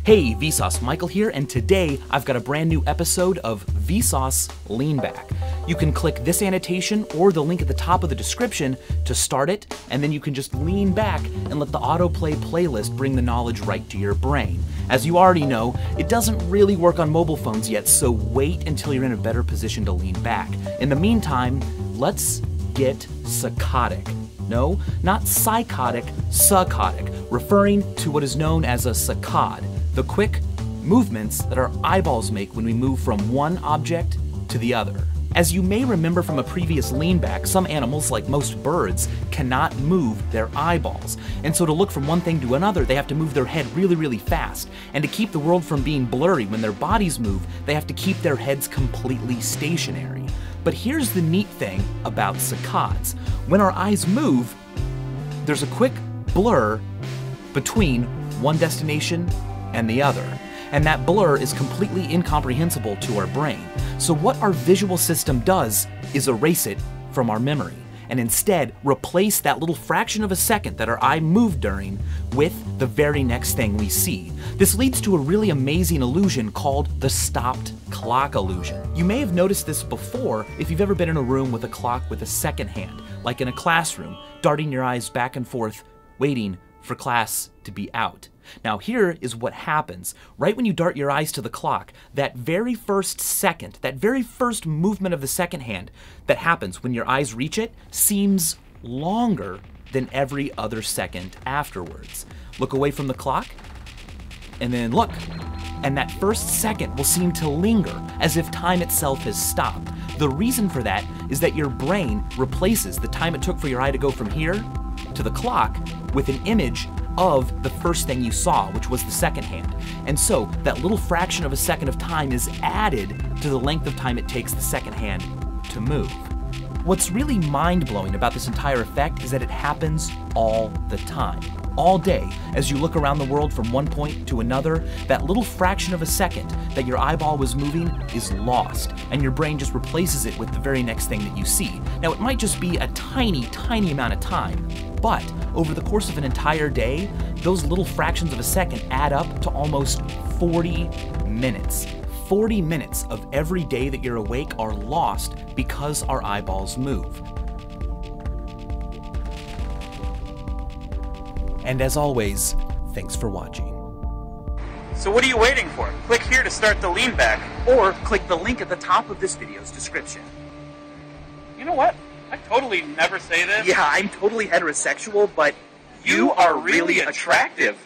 Hey, Vsauce, Michael here, and today I've got a brand new episode of Vsauce Lean Back. You can click this annotation or the link at the top of the description to start it, and then you can just lean back and let the autoplay playlist bring the knowledge right to your brain. As you already know, it doesn't really work on mobile phones yet, so wait until you're in a better position to lean back. In the meantime, let's get psychotic. No, not psychotic, psychotic, referring to what is known as a saccade, the quick movements that our eyeballs make when we move from one object to the other. As you may remember from a previous lean back, some animals, like most birds, cannot move their eyeballs. And so to look from one thing to another, they have to move their head really, really fast. And to keep the world from being blurry when their bodies move, they have to keep their heads completely stationary. But here's the neat thing about saccades. When our eyes move, there's a quick blur between one destination and the other. And that blur is completely incomprehensible to our brain. So what our visual system does is erase it from our memory, and instead replace that little fraction of a second that our eye moved during with the very next thing we see. This leads to a really amazing illusion called the stopped clock illusion. You may have noticed this before if you've ever been in a room with a clock with a second hand, like in a classroom, darting your eyes back and forth, waiting for class to be out. Now here is what happens. Right when you dart your eyes to the clock, that very first second, that very first movement of the second hand that happens when your eyes reach it seems longer than every other second afterwards. Look away from the clock, and then look. And that first second will seem to linger as if time itself has stopped. The reason for that is that your brain replaces the time it took for your eye to go from here to the clock with an image of the first thing you saw, which was the second hand. And so that little fraction of a second of time is added to the length of time it takes the second hand to move. What's really mind-blowing about this entire effect is that it happens all the time. All day, as you look around the world from one point to another, that little fraction of a second that your eyeball was moving is lost, and your brain just replaces it with the very next thing that you see. Now, it might just be a tiny, tiny amount of time, but over the course of an entire day, those little fractions of a second add up to almost 40 minutes. 40 minutes of every day that you're awake are lost because our eyeballs move. And as always, thanks for watching. So what are you waiting for? Click here to start the lean back, or click the link at the top of this video's description. You know what? I totally never say this. Yeah, I'm totally heterosexual, but you are really attractive.